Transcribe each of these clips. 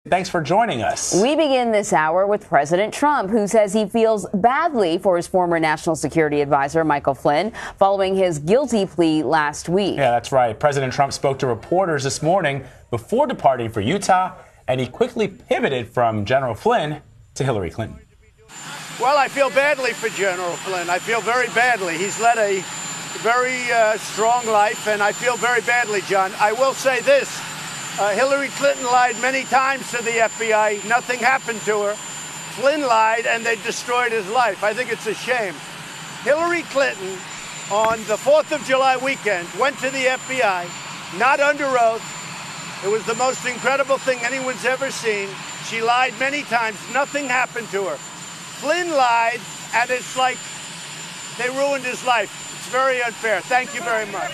Thanks for joining us. We begin this hour with President Trump, who says he feels badly for his former national security advisor, Michael Flynn, following his guilty plea last week. Yeah, that's right. President Trump spoke to reporters this morning before departing for Utah, and he quickly pivoted from General Flynn to Hillary Clinton. Well, I feel badly for General Flynn. I feel very badly. He's led a very strong life, and I feel very badly, John. I will say this. Hillary Clinton lied many times to the FBI. Nothing happened to her. Flynn lied, and they destroyed his life. I think it's a shame. Hillary Clinton, on the 4th of July weekend, went to the FBI, not under oath. It was the most incredible thing anyone's ever seen. She lied many times. Nothing happened to her. Flynn lied, and it's like they ruined his life. It's very unfair. Thank you very much.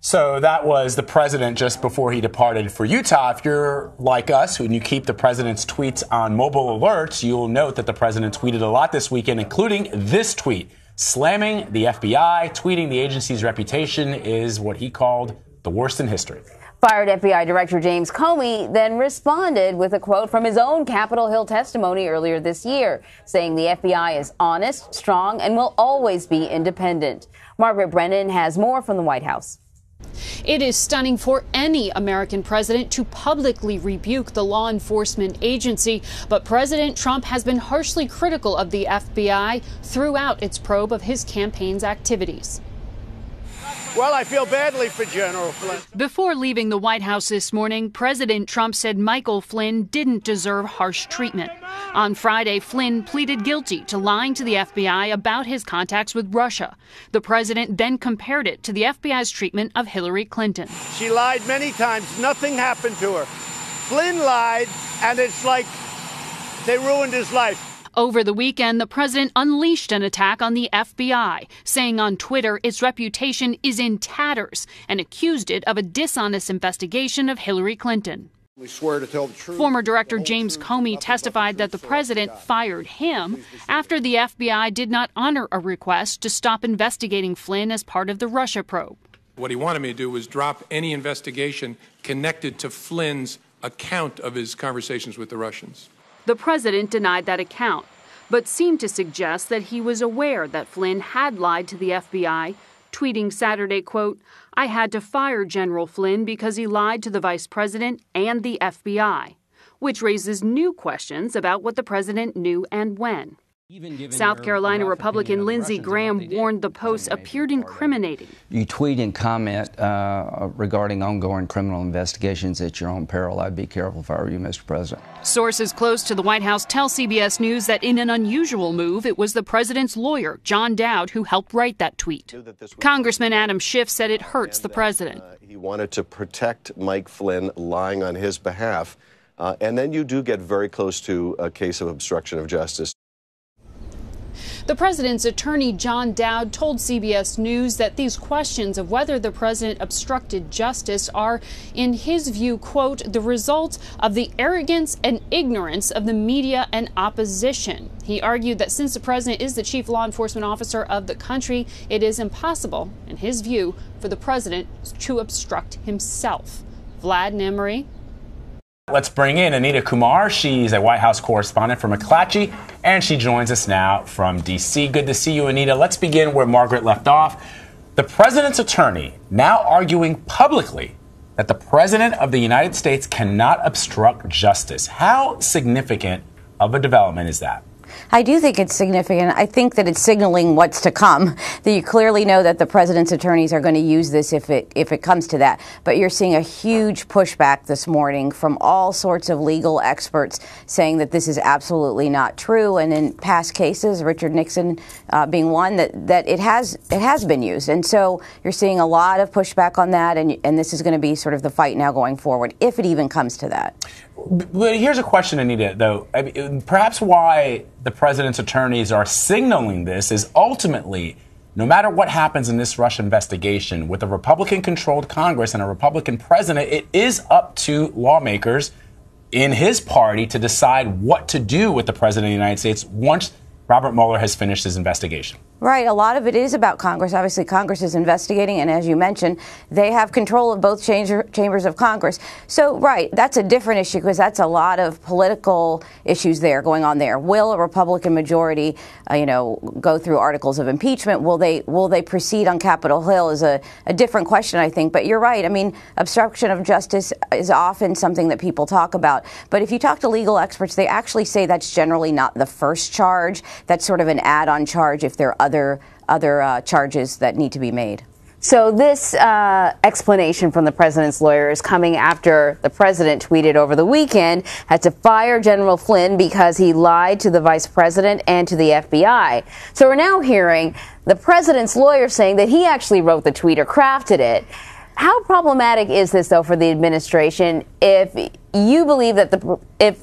So that was the president just before he departed for Utah. If you're like us, when you keep the president's tweets on mobile alerts, you'll note that the president tweeted a lot this weekend, including this tweet, slamming the FBI, tweeting the agency's reputation is what he called the worst in history. Fired FBI Director James Comey then responded with a quote from his own Capitol Hill testimony earlier this year, saying the FBI is honest, strong, and will always be independent. Margaret Brennan has more from the White House. It is stunning for any American president to publicly rebuke the law enforcement agency, but President Trump has been harshly critical of the FBI throughout its probe of his campaign's activities. Well, I feel badly for General Flynn. Before leaving the White House this morning, President Trump said Michael Flynn didn't deserve harsh treatment. On Friday, Flynn pleaded guilty to lying to the FBI about his contacts with Russia. The president then compared it to the FBI's treatment of Hillary Clinton. She lied many times. Nothing happened to her. Flynn lied, and it's like they ruined his life. Over the weekend, the president unleashed an attack on the FBI, saying on Twitter its reputation is in tatters and accused it of a dishonest investigation of Hillary Clinton. We swear to tell the truth. Former Director James Comey testified that the president fired him after the FBI did not honor a request to stop investigating Flynn as part of the Russia probe. What he wanted me to do was drop any investigation connected to Flynn's account of his conversations with the Russians. The president denied that account, but seemed to suggest that he was aware that Flynn had lied to the FBI, tweeting Saturday, quote, "I had to fire General Flynn because he lied to the vice president and the FBI," which raises new questions about what the president knew and when. South Carolina Republican Lindsey Graham warned the post appeared incriminating. You tweet and comment regarding ongoing criminal investigations at your own peril. I'd be careful if I were you, Mr. President. Sources close to the White House tell CBS News that in an unusual move, it was the president's lawyer, John Dowd, who helped write that tweet. Congressman Adam Schiff said it hurts the president. He wanted to protect Mike Flynn lying on his behalf. And then you do get very close to a case of obstruction of justice. The president's attorney, John Dowd, told CBS News that these questions of whether the president obstructed justice are, in his view, quote, the result of the arrogance and ignorance of the media and opposition. He argued that since the president is the chief law enforcement officer of the country, it is impossible, in his view, for the president to obstruct himself. Vlad and Emery. Let's bring in Anita Kumar. She's a White House correspondent for McClatchy, and she joins us now from D.C. Good to see you, Anita. Let's begin where Margaret left off. The president's attorney now arguing publicly that the president of the United States cannot obstruct justice. How significant of a development is that? I do think it's significant. I think that it's signaling what's to come. That you clearly know that the president's attorneys are going to use this if it comes to that. But you're seeing a huge pushback this morning from all sorts of legal experts saying that this is absolutely not true. And in past cases, Richard Nixon being one, that it has been used. And so you're seeing a lot of pushback on that. And this is going to be sort of the fight now going forward, if it even comes to that. But here's a question, Anita, though. I mean, perhaps why the president's attorneys are signaling this is ultimately, no matter what happens in this Russia investigation, with a Republican-controlled Congress and a Republican president, it is up to lawmakers in his party to decide what to do with the president of the United States once Robert Mueller has finished his investigation. Right. A lot of it is about Congress. Obviously, Congress is investigating, and as you mentioned, they have control of both chambers of Congress. So, right, that's a different issue because that's a lot of political issues there going on there. Will a Republican majority, go through articles of impeachment? Will they proceed on Capitol Hill is a different question, I think. But you're right. I mean, obstruction of justice is often something that people talk about. But if you talk to legal experts, they actually say that's generally not the first charge. That's sort of an add-on charge if there are other charges that need to be made. So this explanation from the president's lawyer is coming after the president tweeted over the weekend had to fire General Flynn because he lied to the vice president and to the FBI. So we're now hearing the president's lawyer saying that he actually wrote the tweet or crafted it. How problematic is this, though, for the administration if you believe that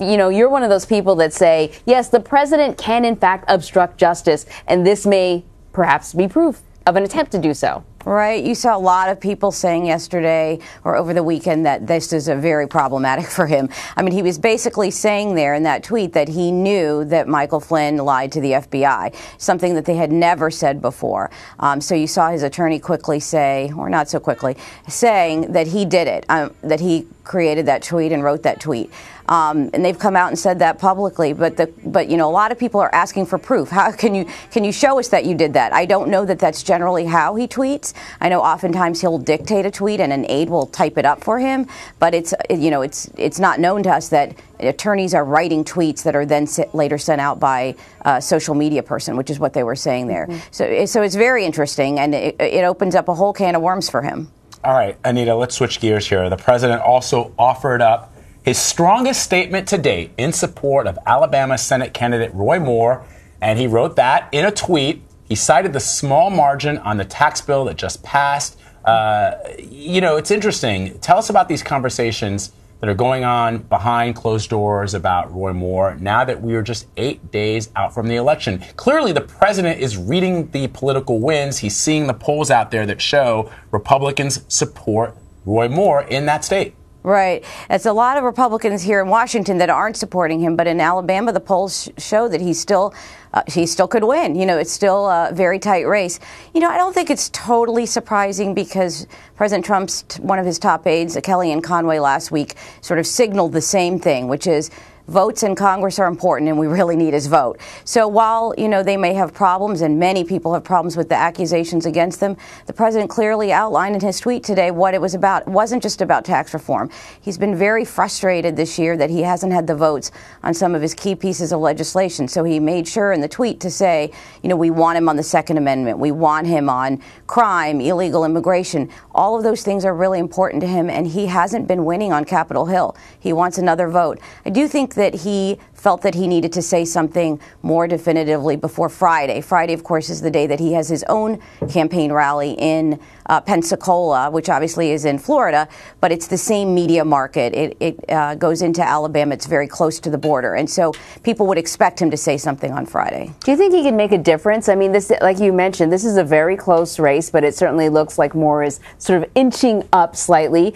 you're one of those people that say, yes, the president can, in fact, obstruct justice, and this may perhaps be proof of an attempt to do so? Right. You saw a lot of people saying yesterday or over the weekend that this is very problematic for him. I mean, he was basically saying there in that tweet that he knew that Michael Flynn lied to the FBI, something that they had never said before. So you saw his attorney quickly say, or not so quickly, saying that he did it, that he created that tweet and wrote that tweet. And they've come out and said that publicly, but a lot of people are asking for proof. How can you show us that you did that? I don't know that that's generally how he tweets. I know oftentimes he'll dictate a tweet and an aide will type it up for him, but it's not known to us that attorneys are writing tweets that are then later sent out by a social media person, which is what they were saying there. Mm-hmm. So it's very interesting, and it opens up a whole can of worms for him. All right, Anita, let's switch gears here. The president also offered up his strongest statement to date in support of Alabama Senate candidate Roy Moore, and he wrote that in a tweet. He cited the small margin on the tax bill that just passed. It's interesting. Tell us about these conversations that are going on behind closed doors about Roy Moore now that we are just 8 days out from the election. Clearly, the president is reading the political winds. He's seeing the polls out there that show Republicans support Roy Moore in that state. Right. It's a lot of Republicans here in Washington that aren't supporting him, but in Alabama, the polls show that he still could win. It's still a very tight race. I don't think it's totally surprising because President Trump's one of his top aides, Kellyanne Conway, last week sort of signaled the same thing, which is votes in Congress are important and we really need his vote. So while, they may have problems and many people have problems with the accusations against them, the president clearly outlined in his tweet today what it was about. It wasn't just about tax reform. He's been very frustrated this year that he hasn't had the votes on some of his key pieces of legislation. So he made sure in the tweet to say, we want him on the Second Amendment. We want him on crime, illegal immigration. All of those things are really important to him, and he hasn't been winning on Capitol Hill. He wants another vote. I do think that he felt that he needed to say something more definitively before Friday. Friday, of course, is the day that he has his own campaign rally in Pensacola, which obviously is in Florida, but it's the same media market. It goes into Alabama. It's very close to the border. And so people would expect him to say something on Friday. Do you think he can make a difference? I mean, this, like you mentioned, this is a very close race, but it certainly looks like Moore is sort of inching up slightly.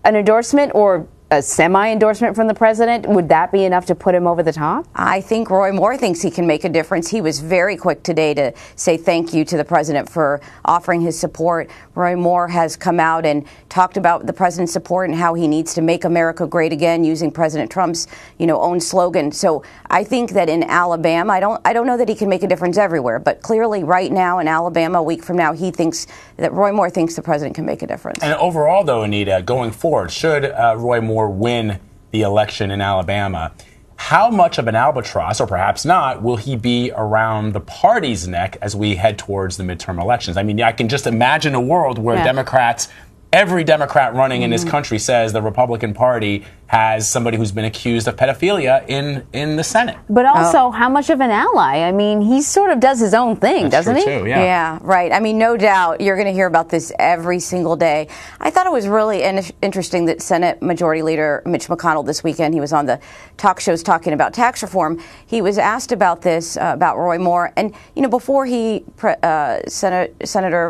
An endorsement or a semi-endorsement from the president, would that be enough to put him over the top? I think Roy Moore thinks he can make a difference. He was very quick today to say thank you to the president for offering his support. Roy Moore has come out and talked about the president's support and how he needs to make America great again using President Trump's, own slogan. So I think that in Alabama, I don't know that he can make a difference everywhere, but clearly right now in Alabama, a week from now, Roy Moore thinks the president can make a difference. And overall, though, Anita, going forward, should Roy Moore win the election in Alabama, how much of an albatross, or perhaps not, will he be around the party's neck as we head towards the midterm elections? I mean, I can just imagine a world where every Democrat running in this country says the Republican Party has somebody who's been accused of pedophilia in the Senate. But also, how much of an ally? I mean, he sort of does his own thing, doesn't he? Too, yeah. Yeah, right. I mean, no doubt you're going to hear about this every single day. I thought it was really interesting that Senate Majority Leader Mitch McConnell this weekend, he was on the talk shows talking about tax reform. He was asked about this, about Roy Moore. And, before Senator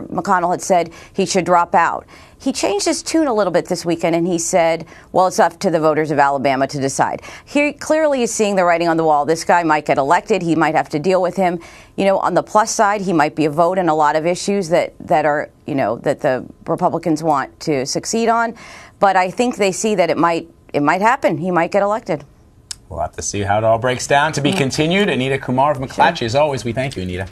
McConnell had said he should drop out. he changed his tune a little bit this weekend, and he said, well, it's up to the voters of Alabama to decide. He clearly is seeing the writing on the wall. This guy might get elected. He might have to deal with him. You know, on the plus side, he might be a vote in a lot of issues that are, you know, that the Republicans want to succeed on. But I think they see that it might happen. He might get elected. We'll have to see how it all breaks down. To be continued. Anita Kumar of McClatchy. As always, we thank you, Anita.